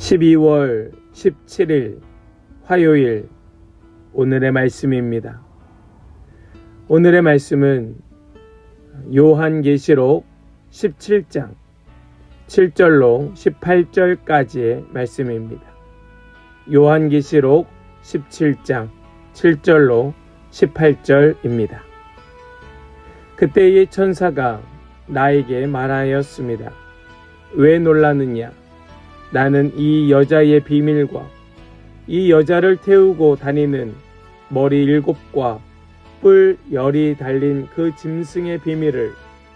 12월 17일 화요일 오늘의 말씀입니다. 오늘의 말씀은 요한계시록 17장 7절로 18절까지의 말씀입니다. 요한계시록 17장 7절로 18절입니다. 그때의 천사가 나에게 말하였습니다. 왜 놀라느냐? 나는 이 여자의 비밀과 이 여자를 태우고 다니는 머리 7과 뿔 10이 달린 그 짐승의 비밀을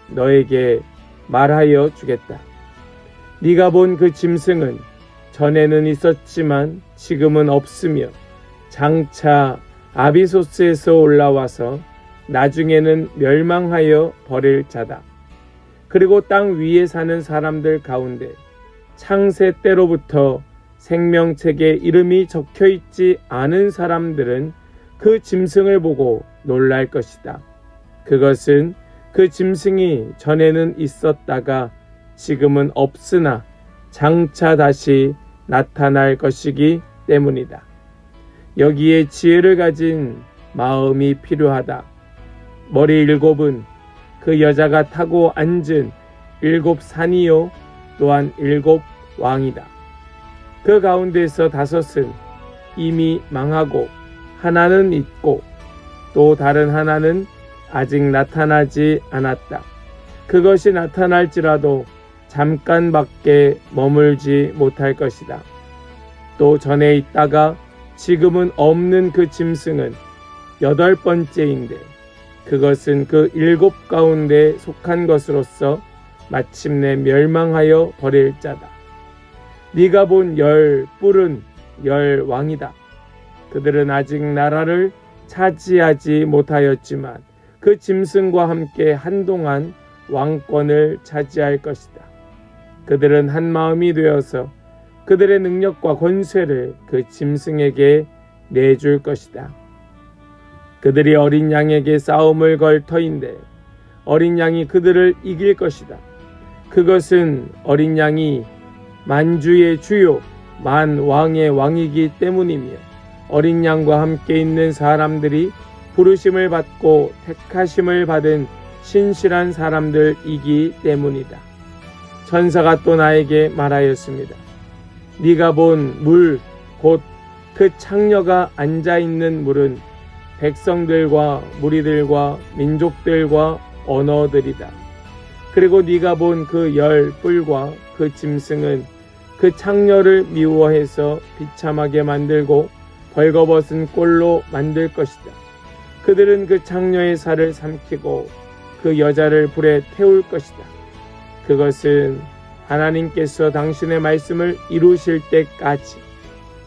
너에게 말하여 주겠다. 네가 본 그 짐승은 전에는 있었지만 지금은 없으며 장차 아비소스에서 올라와서 나중에는 멸망하여 버릴 자다. 그리고 땅 위에 사는 사람들 가운데 창세 때로부터 생명책에 이름이 적혀있지 않은 사람들은 그 짐승을 보고 놀랄 것이다. 그것은 그 짐승이 전에는 있었다가 지금은 없으나 장차 다시 나타날 것이기 때문이다. 여기에 지혜를 가진 마음이 필요하다. 머리 7은 그 여자가 타고 앉은 7산이요 또한 7 왕이다. 그 가운데서 5은 이미 망하고 하나는 있고 또 다른 하나는 아직 나타나지 않았다. 그것이 나타날지라도 잠깐밖에 머물지 못할 것이다. 또 전에 있다가 지금은 없는 그 짐승은 8번째인데 그것은 그 7 가운데 속한 것으로서 마침내 멸망하여 버릴 자다. 네가 본 10 뿔은 10 왕이다. 그들은 아직 나라를 차지하지 못하였지만 그 짐승과 함께 한동안 왕권을 차지할 것이다. 그들은 한 마음이 되어서 그들의 능력과 권세를 그 짐승에게 내줄 것이다. 그들이 어린 양에게 싸움을 걸 터인데 어린 양이 그들을 이길 것이다. 그것은 어린 양이 만주의 주요 만왕의 왕이기 때문이며 어린 양과 함께 있는 사람들이 부르심을 받고 택하심을 받은 신실한 사람들이기 때문이다. 천사가 또 나에게 말하였습니다. 네가 본 물 곧 그 창녀가 앉아있는 물은 백성들과 무리들과 민족들과 언어들이다. 그리고 네가 본 그 10 뿔과 그 짐승은 그 창녀를 미워해서 비참하게 만들고 벌거벗은 꼴로 만들 것이다. 그들은 그 창녀의 살을 삼키고 그 여자를 불에 태울 것이다. 그것은 하나님께서 당신의 말씀을 이루실 때까지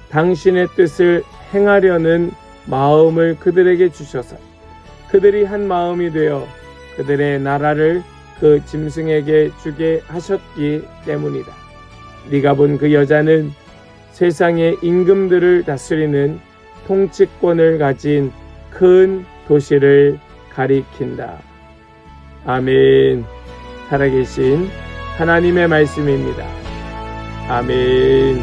당신의 뜻을 행하려는 마음을 그들에게 주셔서 그들이 한 마음이 되어 그들의 나라를 그 짐승에게 주게 하셨기 때문이다. 네가 본 그 여자는 세상의 임금들을 다스리는 통치권을 가진 큰 도시를 가리킨다. 아멘. 살아계신 하나님의 말씀입니다. 아멘.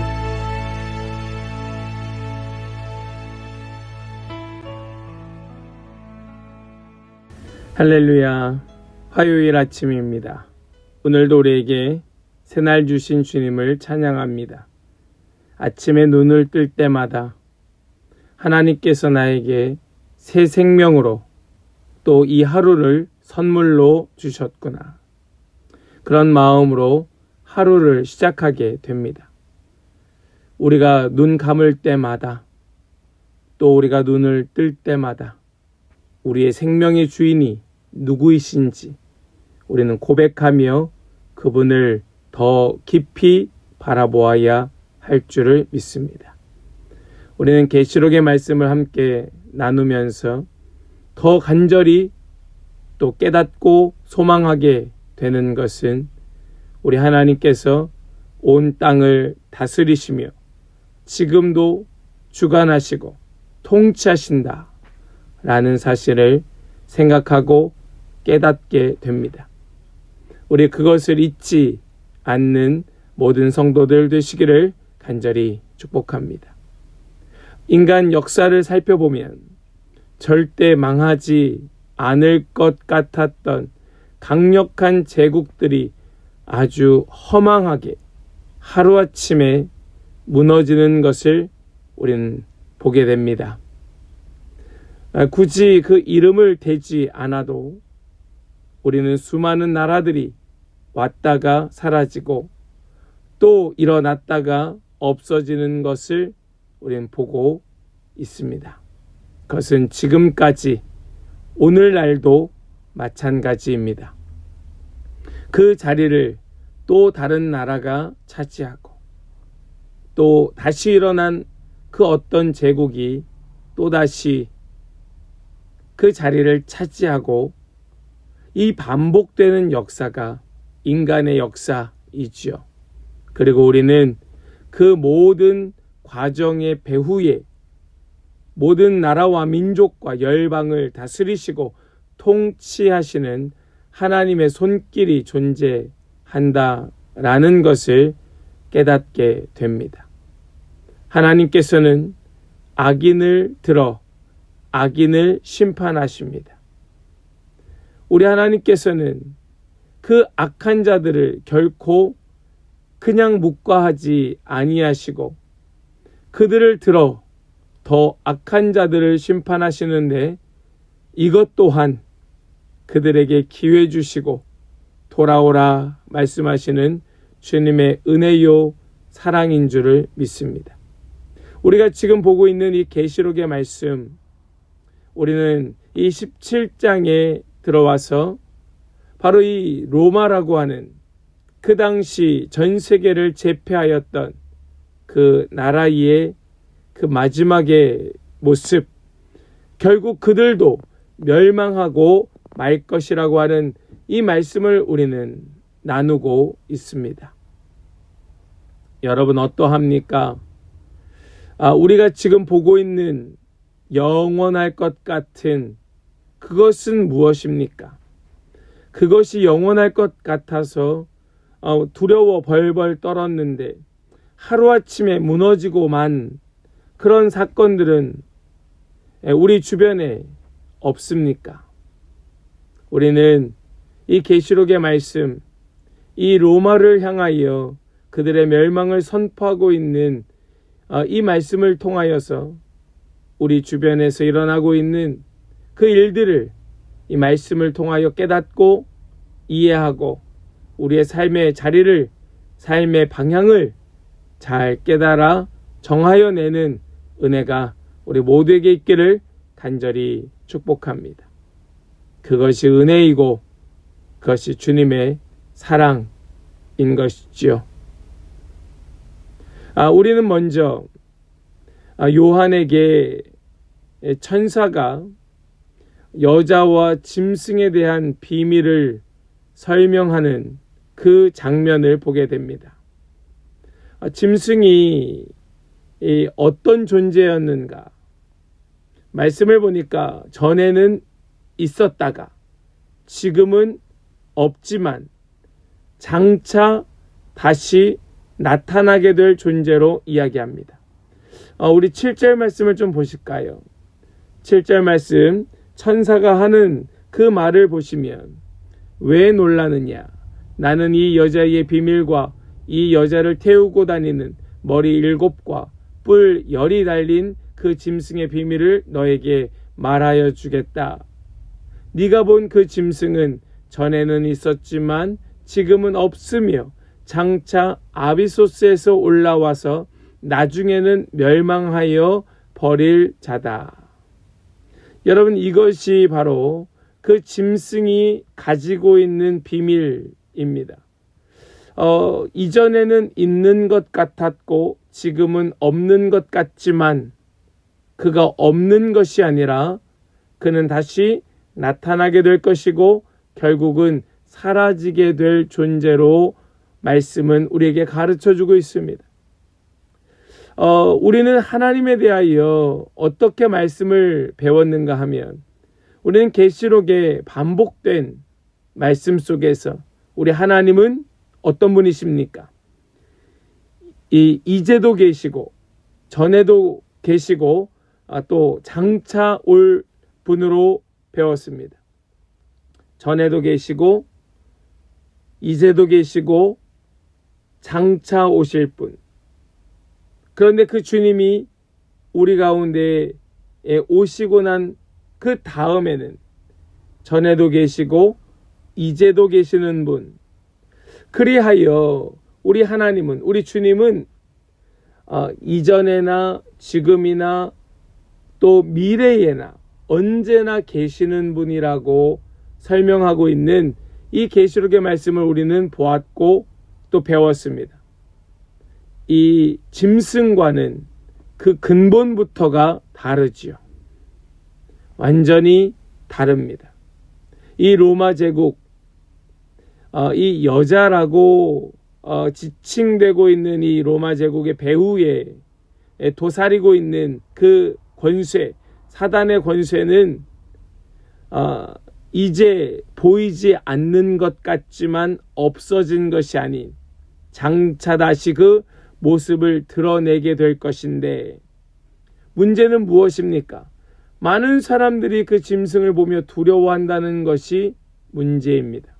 할렐루야. 화요일 아침입니다. 오늘도 우리에게 새날 주신 주님을 찬양합니다. 아침에 눈을 뜰 때마다 하나님께서 나에게 새 생명으로 또 이 하루를 선물로 주셨구나. 그런 마음으로 하루를 시작하게 됩니다. 우리가 눈 감을 때마다 또 우리가 눈을 뜰 때마다 우리의 생명의 주인이 누구이신지 우리는 고백하며 그분을 더 깊이 바라보아야 할 줄을 믿습니다. 우리는 계시록의 말씀을 함께 나누면서 더 간절히 또 깨닫고 소망하게 되는 것은 우리 하나님께서 온 땅을 다스리시며 지금도 주관하시고 통치하신다 라는 사실을 생각하고 깨닫게 됩니다. 우리 그것을 잊지 않는 모든 성도들 되시기를 간절히 축복합니다. 인간 역사를 살펴보면 절대 망하지 않을 것 같았던 강력한 제국들이 아주 허망하게 하루아침에 무너지는 것을 우리는 보게 됩니다. 굳이 그 이름을 대지 않아도 우리는 수많은 나라들이 왔다가 사라지고 또 일어났다가 없어지는 것을 우리는 보고 있습니다. 그것은 지금까지 오늘날도 마찬가지입니다. 그 자리를 또 다른 나라가 차지하고 또 다시 일어난 그 어떤 제국이 또다시 그 자리를 차지하고 이 반복되는 역사가 인간의 역사이지요. 그리고 우리는 그 모든 과정의 배후에 모든 나라와 민족과 열방을 다스리시고 통치하시는 하나님의 손길이 존재한다라는 것을 깨닫게 됩니다. 하나님께서는 악인을 들어 악인을 심판하십니다. 우리 하나님께서는 그 악한 자들을 결코 그냥 묵과하지 아니하시고 그들을 들어 더 악한 자들을 심판하시는데 이것 또한 그들에게 기회 주시고 돌아오라 말씀하시는 주님의 은혜요 사랑인 줄을 믿습니다. 우리가 지금 보고 있는 이 계시록의 말씀, 우리는 이 17장에 들어와서 바로 이 로마라고 하는 그 당시 전 세계를 제패하였던 그 나라의 그 마지막의 모습, 결국 그들도 멸망하고 말 것이라고 하는 이 말씀을 우리는 나누고 있습니다. 여러분 어떠합니까? 우리가 지금 보고 있는 영원할 것 같은 그것은 무엇입니까? 그것이 영원할 것 같아서 두려워 벌벌 떨었는데 하루아침에 무너지고만 그런 사건들은 우리 주변에 없습니까? 우리는 이 계시록의 말씀, 이 로마를 향하여 그들의 멸망을 선포하고 있는 이 말씀을 통하여서 우리 주변에서 일어나고 있는 그 일들을 이 말씀을 통하여 깨닫고 이해하고 우리의 삶의 자리를, 삶의 방향을 잘 깨달아 정하여 내는 은혜가 우리 모두에게 있기를 간절히 축복합니다. 그것이 은혜이고 그것이 주님의 사랑인 것이지요. 우리는 먼저 요한에게 천사가 여자와 짐승에 대한 비밀을 설명하는 그 장면을 보게 됩니다. 짐승이 어떤 존재였는가? 말씀을 보니까 전에는 있었다가 지금은 없지만 장차 다시 나타나게 될 존재로 이야기합니다. 우리 7절 말씀을 좀 보실까요? 7절 말씀, 천사가 하는 그 말을 보시면 왜 놀라느냐? 나는 이 여자의 비밀과 이 여자를 태우고 다니는 머리 7과 뿔 10이 달린 그 짐승의 비밀을 너에게 말하여 주겠다. 네가 본 그 짐승은 전에는 있었지만 지금은 없으며 장차 아비소스에서 올라와서 나중에는 멸망하여 버릴 자다. 여러분, 이것이 바로 그 짐승이 가지고 있는 비밀입니다. 이전에는 있는 것 같았고 지금은 없는 것 같지만 그가 없는 것이 아니라 그는 다시 나타나게 될 것이고 결국은 사라지게 될 존재로 말씀은 우리에게 가르쳐주고 있습니다. 우리는 하나님에 대하여 어떻게 말씀을 배웠는가 하면 우리는 계시록의 반복된 말씀 속에서 우리 하나님은 어떤 분이십니까? 이제도 계시고 전에도 계시고 또 장차 올 분으로 배웠습니다. 전에도 계시고 이제도 계시고 장차 오실 분. 그런데 그 주님이 우리 가운데에 오시고 난 그 다음에는 전에도 계시고 이제도 계시는 분. 그리하여 우리 하나님은, 우리 주님은 이전에나 지금이나 또 미래에나 언제나 계시는 분이라고 설명하고 있는 이 계시록의 말씀을 우리는 보았고 또 배웠습니다. 이 짐승과는 그 근본부터가 다르지요. 완전히 다릅니다. 이 로마 제국, 이 여자라고 지칭되고 있는 이 로마 제국의 배후에 도사리고 있는 그 권세, 사단의 권세는 이제 보이지 않는 것 같지만 없어진 것이 아닌 장차 다시 그 모습을 드러내게 될 것인데, 문제는 무엇입니까? 많은 사람들이 그 짐승을 보며 두려워한다는 것이 문제입니다.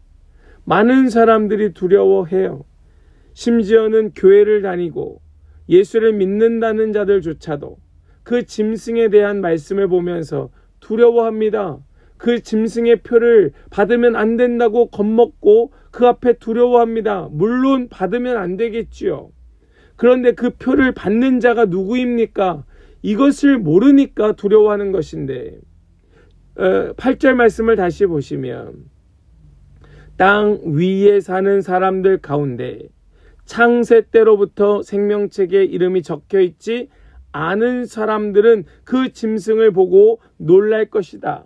많은 사람들이 두려워해요. 심지어는 교회를 다니고 예수를 믿는다는 자들조차도 그 짐승에 대한 말씀을 보면서 두려워합니다. 그 짐승의 표를 받으면 안 된다고 겁먹고 그 앞에 두려워합니다. 물론 받으면 안 되겠지요. 그런데 그 표를 받는 자가 누구입니까? 이것을 모르니까 두려워하는 것인데, 8절 말씀을 다시 보시면 땅 위에 사는 사람들 가운데 창세 때로부터 생명책에 이름이 적혀있지 않은 사람들은 그 짐승을 보고 놀랄 것이다.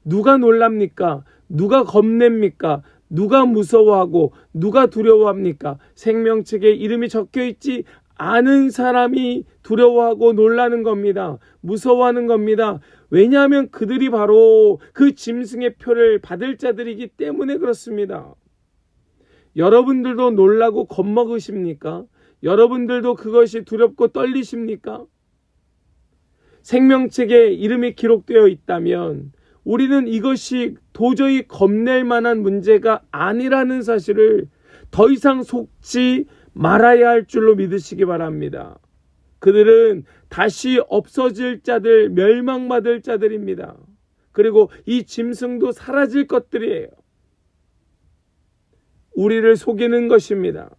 누가 놀랍니까? 누가 겁냅니까? 누가 무서워하고 누가 두려워합니까? 생명책에 이름이 적혀있지 않은 사람이 두려워하고 놀라는 겁니다. 무서워하는 겁니다. 왜냐하면 그들이 바로 그 짐승의 표를 받을 자들이기 때문에 그렇습니다. 여러분들도 놀라고 겁먹으십니까? 여러분들도 그것이 두렵고 떨리십니까? 생명책에 이름이 기록되어 있다면 우리는 이것이 도저히 겁낼 만한 문제가 아니라는 사실을 더 이상 속지 말아야 할 줄로 믿으시기 바랍니다. 그들은 다시 없어질 자들, 멸망받을 자들입니다. 그리고 이 짐승도 사라질 것들이에요. 우리를 속이는 것입니다.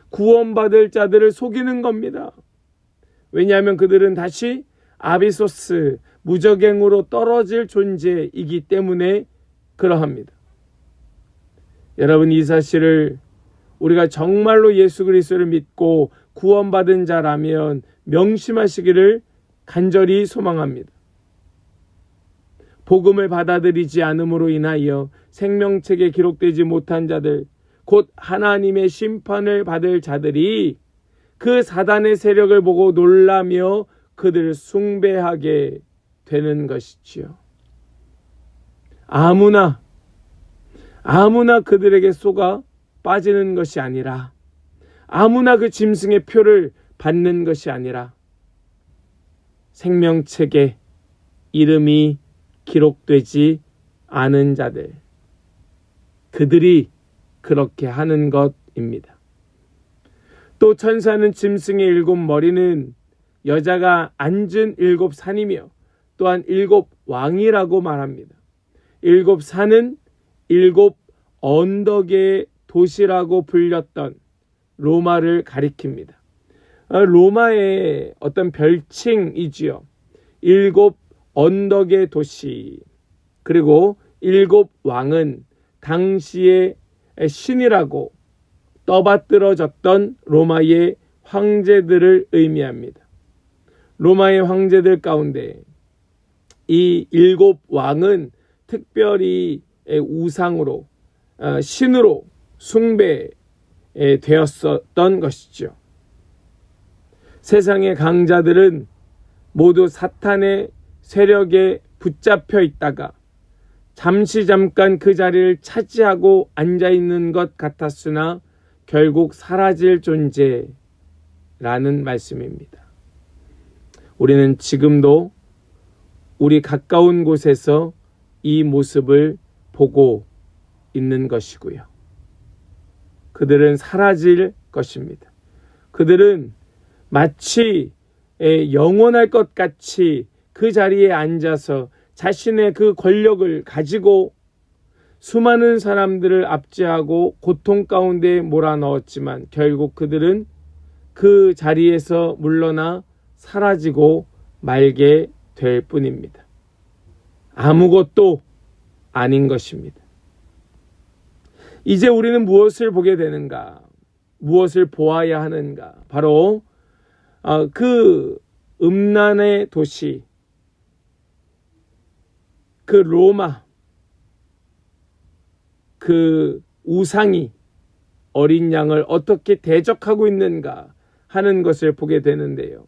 구원받을 자들을 속이는 겁니다. 왜냐하면 그들은 다시 아비소스, 무저갱으로 떨어질 존재이기 때문에 그러합니다. 여러분, 이 사실을 우리가 정말로 예수 그리스도를 믿고 구원받은 자라면 명심하시기를 간절히 소망합니다. 복음을 받아들이지 않음으로 인하여 생명책에 기록되지 못한 자들, 곧 하나님의 심판을 받을 자들이 그 사단의 세력을 보고 놀라며 그들을 숭배하게 되는 것이지요. 아무나 그들에게 속아 빠지는 것이 아니라, 아무나 그 짐승의 표를 받는 것이 아니라 생명책에 이름이 기록되지 않은 자들, 그들이 그렇게 하는 것입니다. 또 천사는 짐승의 7머리는 여자가 앉은 7산이며 또한 7왕이라고 말합니다. 7산은 7 언덕의 도시라고 불렸던 로마를 가리킵니다. 로마의 어떤 별칭이지요. 7 언덕의 도시, 그리고 7왕은 당시의 신이라고 떠받들어졌던 로마의 황제들을 의미합니다. 로마의 황제들 가운데 이 7왕은 특별히 우상으로, 신으로 숭배되었었던 것이죠. 세상의 강자들은 모두 사탄의 세력에 붙잡혀 있다가 잠깐 그 자리를 차지하고 앉아있는 것 같았으나 결국 사라질 존재라는 라는 말씀입니다. 우리는 지금도 우리 가까운 곳에서 이 모습을 보고 있는 것이고요. 그들은 사라질 것입니다. 그들은 마치 영원할 것 같이 그 자리에 앉아서 자신의 그 권력을 가지고 수많은 사람들을 압제하고 고통 가운데 몰아넣었지만 결국 그들은 그 자리에서 물러나 사라지고 말게 될 뿐입니다. 아무것도 아닌 것입니다. 이제 우리는 무엇을 보게 되는가? 무엇을 보아야 하는가? 바로 그 음란의 도시, 그 로마, 그 우상이 어린 양을 어떻게 대적하고 있는가 하는 것을 보게 되는데요.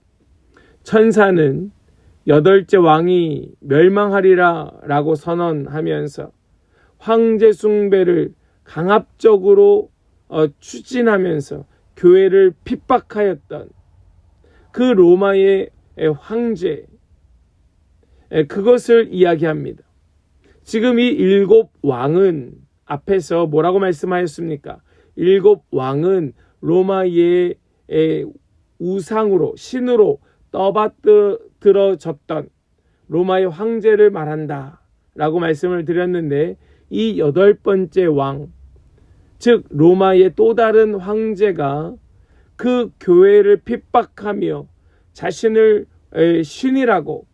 천사는 8째 왕이 멸망하리라 라고 선언하면서 황제 숭배를 강압적으로 추진하면서 교회를 핍박하였던 그 로마의 황제, 그것을 이야기합니다. 지금 이 7 왕은 앞에서 뭐라고 말씀하였습니까? 7 왕은 로마의 우상으로, 신으로 떠받들어졌던 로마의 황제를 말한다 라고 말씀을 드렸는데, 이 8번째 왕, 즉 로마의 또 다른 황제가 그 교회를 핍박하며 자신을 신이라고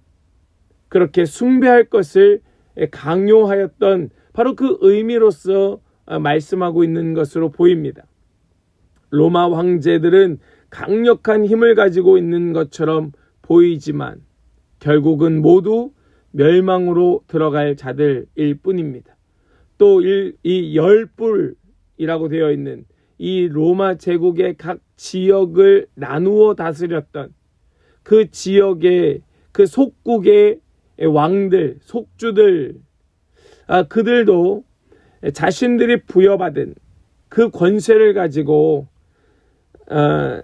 그렇게 숭배할 것을 강요하였던 바로 그 의미로서 말씀하고 있는 것으로 보입니다. 로마 황제들은 강력한 힘을 가지고 있는 것처럼 보이지만 결국은 모두 멸망으로 들어갈 자들일 뿐입니다. 또 이 10뿔이라고 되어 있는 이 로마 제국의 각 지역을 나누어 다스렸던 그 지역의 그 속국의 왕들, 속주들, 그들도 자신들이 부여받은 그 권세를 가지고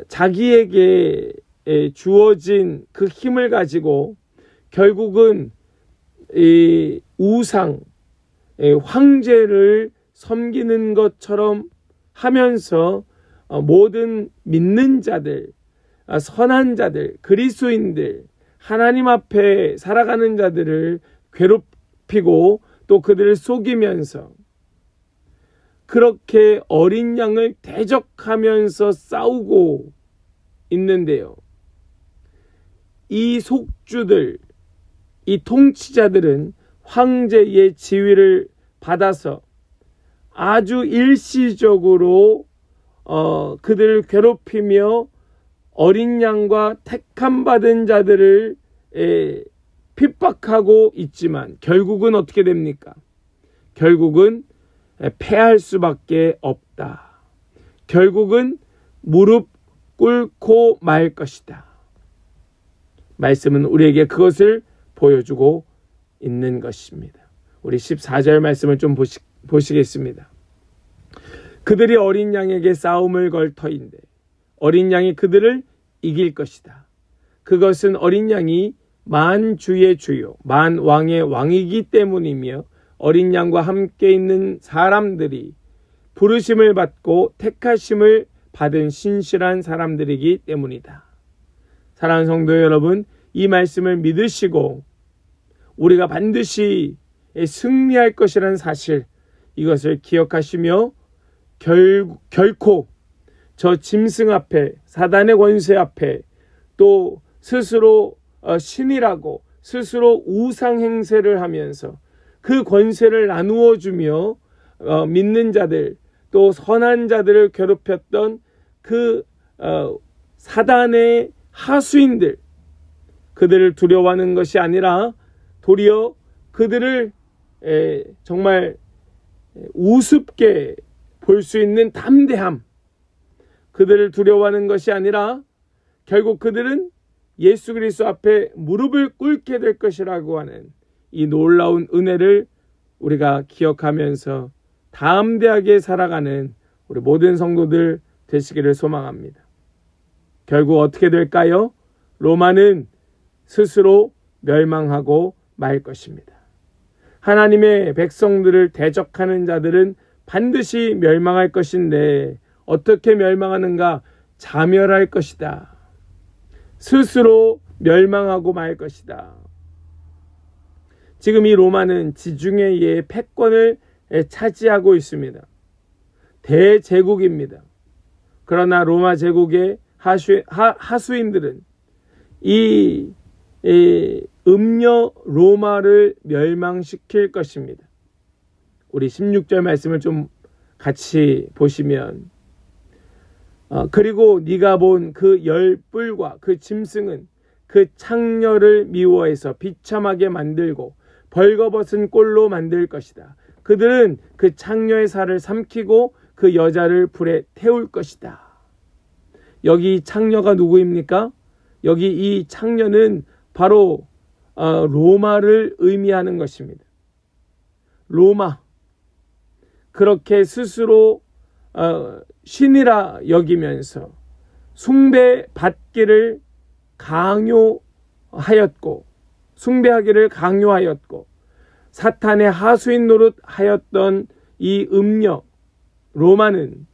자기에게 주어진 그 힘을 가지고 결국은 이 우상, 황제를 섬기는 것처럼 하면서 모든 믿는 자들, 선한 자들, 그리스도인들, 하나님 앞에 살아가는 자들을 괴롭히고 또 그들을 속이면서 그렇게 어린 양을 대적하면서 싸우고 있는데요. 이 속주들, 이 통치자들은 황제의 지위를 받아서 아주 일시적으로 그들을 괴롭히며 어린 양과 택함받은 자들을 핍박하고 있지만 결국은 어떻게 됩니까? 결국은 패할 수밖에 없다. 결국은 무릎 꿇고 말 것이다. 말씀은 우리에게 그것을 보여주고 있는 것입니다. 우리 14절 말씀을 좀 보시겠습니다. 그들이 어린 양에게 싸움을 걸 터인데 어린 양이 그들을 이길 것이다. 그것은 어린 양이 만주의 주요, 만왕의 왕이기 때문이며 어린 양과 함께 있는 사람들이 부르심을 받고 택하심을 받은 신실한 사람들이기 때문이다. 사랑하는 성도 여러분, 이 말씀을 믿으시고 우리가 반드시 승리할 것이라는 사실, 이것을 기억하시며 결코 저 짐승 앞에, 사단의 권세 앞에, 또 스스로 신이라고 스스로 우상 행세를 하면서 그 권세를 나누어 주며 믿는 자들, 또 선한 자들을 괴롭혔던 그 사단의 하수인들, 그들을 두려워하는 것이 아니라 도리어 그들을 정말 우습게 볼 수 있는 담대함, 그들을 두려워하는 것이 아니라 결국 그들은 예수 그리스도 앞에 무릎을 꿇게 될 것이라고 하는 이 놀라운 은혜를 우리가 기억하면서 담대하게 살아가는 우리 모든 성도들 되시기를 소망합니다. 결국 어떻게 될까요? 로마는 스스로 멸망하고 말 것입니다. 하나님의 백성들을 대적하는 자들은 반드시 멸망할 것인데 어떻게 멸망하는가? 자멸할 것이다. 스스로 멸망하고 말 것이다. 지금 이 로마는 지중해 해의 패권을 차지하고 있습니다. 대제국입니다. 그러나 로마 제국의 하수인들은 이 음녀 로마를 멸망시킬 것입니다. 우리 16절 말씀을 좀 같이 보시면 그리고 네가 본 그 열뿔과 그 짐승은 그 창녀를 미워해서 비참하게 만들고 벌거벗은 꼴로 만들 것이다. 그들은 그 창녀의 살을 삼키고 그 여자를 불에 태울 것이다. 여기 창녀가 누구입니까? 여기 이 창녀는 바로 로마를 의미하는 것입니다. 로마. 그렇게 스스로 신이라 여기면서 숭배받기를 강요하였고 숭배하기를 강요하였고 사탄의 하수인 노릇하였던 이 음녀 로마는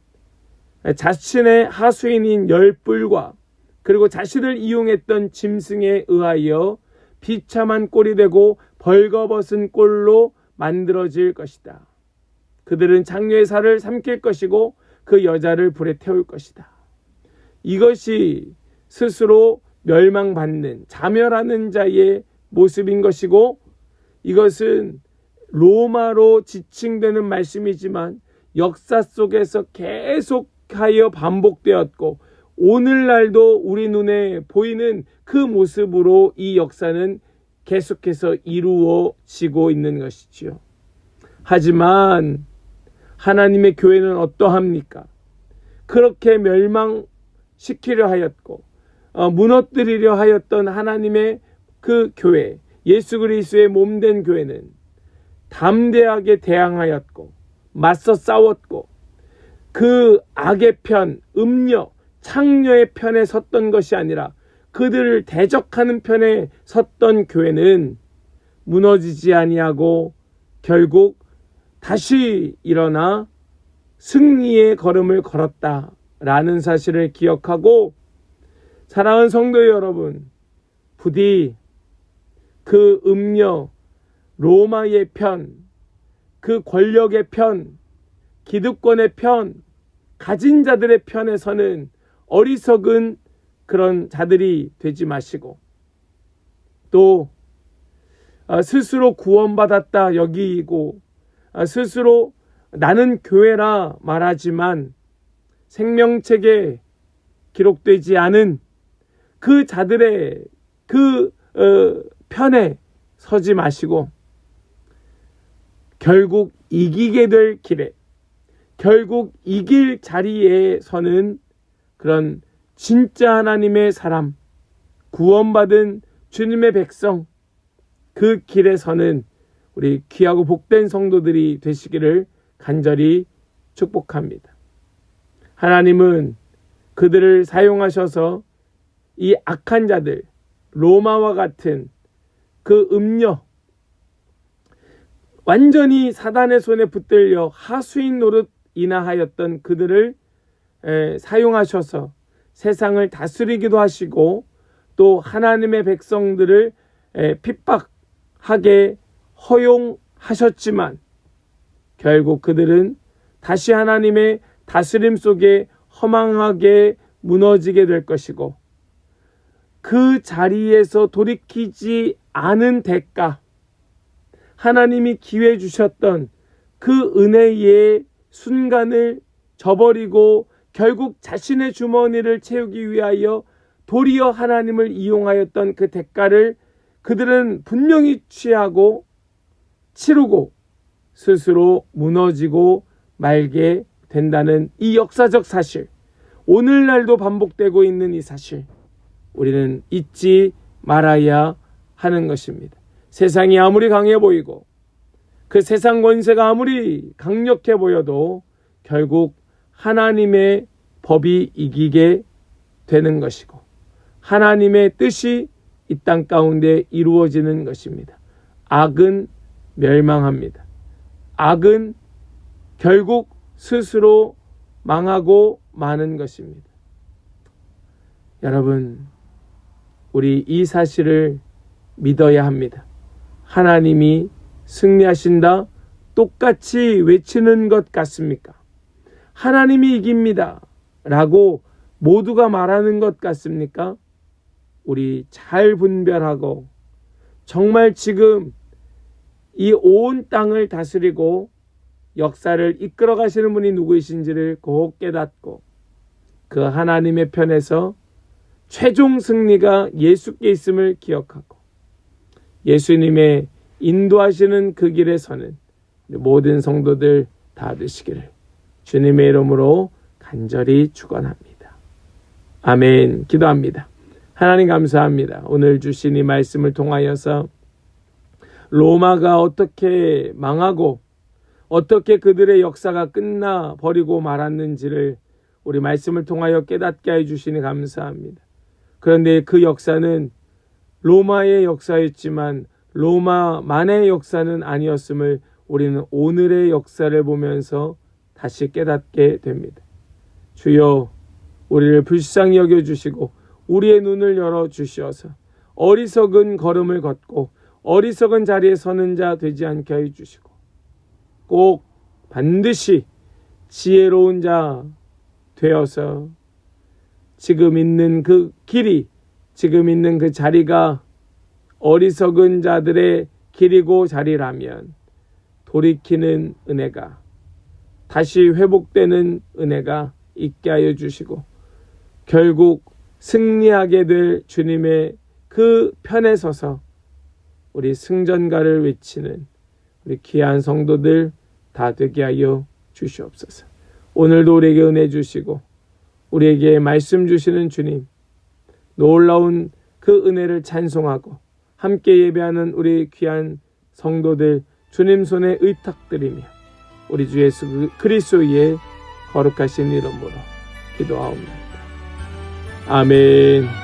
자신의 하수인인 열불과 그리고 자신을 이용했던 짐승에 의하여 비참한 꼴이 되고 벌거벗은 꼴로 만들어질 것이다. 그들은 창녀의 살을 삼킬 것이고 그 여자를 불에 태울 것이다. 이것이 스스로 멸망받는 자멸하는 자의 모습인 것이고 이것은 로마로 지칭되는 말씀이지만 역사 속에서 계속하여 반복되었고 오늘날도 우리 눈에 보이는 그 모습으로 이 역사는 계속해서 이루어지고 있는 것이지요. 하지만 하나님의 교회는 어떠합니까? 그렇게 멸망시키려 하였고 무너뜨리려 하였던 하나님의 그 교회, 예수 그리스도의 몸된 교회는 담대하게 대항하였고 맞서 싸웠고 그 악의 편, 음녀, 창녀의 편에 섰던 것이 아니라 그들을 대적하는 편에 섰던 교회는 무너지지 아니하고 결국 다시 일어나 승리의 걸음을 걸었다라는 사실을 기억하고 사랑하는 성도 여러분, 부디 그 음녀 로마의 편, 그 권력의 편, 기득권의 편, 가진 자들의 편에 서는 어리석은 그런 자들이 되지 마시고 또 스스로 구원받았다 여기고 스스로 나는 교회라 말하지만 생명책에 기록되지 않은 그 자들의 그 편에 서지 마시고 결국 이기게 될 길에 결국 이길 자리에 서는 그런 진짜 하나님의 사람, 구원받은 주님의 백성, 그 길에 서는 우리 귀하고 복된 성도들이 되시기를 간절히 축복합니다. 하나님은 그들을 사용하셔서 이 악한 자들, 로마와 같은 그 음녀, 완전히 사단의 손에 붙들려 하수인 노릇 인하하였던 그들을 사용하셔서 세상을 다스리기도 하시고 또 하나님의 백성들을 핍박하게 허용하셨지만 결국 그들은 다시 하나님의 다스림 속에 허망하게 무너지게 될 것이고 그 자리에서 돌이키지 않은 대가, 하나님이 기회 주셨던 그 은혜의 순간을 저버리고 결국 자신의 주머니를 채우기 위하여 도리어 하나님을 이용하였던 그 대가를 그들은 분명히 취하고 치르고 스스로 무너지고 말게 된다는 이 역사적 사실, 오늘날도 반복되고 있는 이 사실, 우리는 잊지 말아야 하는 것입니다. 세상이 아무리 강해 보이고 그 세상 권세가 아무리 강력해 보여도 결국 하나님의 법이 이기게 되는 것이고 하나님의 뜻이 이 땅 가운데 이루어지는 것입니다. 악은 멸망합니다. 악은 결국 스스로 망하고 마는 것입니다. 여러분, 우리 이 사실을 믿어야 합니다. 하나님이 승리하신다 똑같이 외치는 것 같습니까? 하나님이 이깁니다 라고 모두가 말하는 것 같습니까? 우리 잘 분별하고 정말 지금 이 온 땅을 다스리고 역사를 이끌어 가시는 분이 누구이신지를 꼭 깨닫고 그 하나님의 편에서 최종 승리가 예수께 있음을 기억하고 예수님의 인도하시는 그 길에 서는 모든 성도들 다 되시기를 주님의 이름으로 간절히 축원합니다. 아멘. 기도합니다. 하나님 감사합니다. 오늘 주신 이 말씀을 통하여서 로마가 어떻게 망하고 어떻게 그들의 역사가 끝나 버리고 말았는지를 우리 말씀을 통하여 깨닫게 해주시니 감사합니다. 그런데 그 역사는 로마의 역사였지만 로마만의 역사는 아니었음을 우리는 오늘의 역사를 보면서 다시 깨닫게 됩니다. 주여, 우리를 불쌍히 여겨주시고 우리의 눈을 열어주시어서 어리석은 걸음을 걷고 어리석은 자리에 서는 자 되지 않게 해주시고 꼭 반드시 지혜로운 자 되어서 지금 있는 그 길이, 지금 있는 그 자리가 어리석은 자들의 길이고 자리라면 돌이키는 은혜가, 다시 회복되는 은혜가 있게 하여 주시고 결국 승리하게 될 주님의 그 편에 서서 우리 승전가를 외치는 우리 귀한 성도들 다 되게 하여 주시옵소서. 오늘도 우리에게 은혜 주시고 우리에게 말씀 주시는 주님, 놀라운 그 은혜를 찬송하고 함께 예배하는 우리 귀한 성도들 주님 손에 의탁드리며 우리 주 예수 그리스도의 거룩하신 이름으로 기도하옵나이다. 아멘.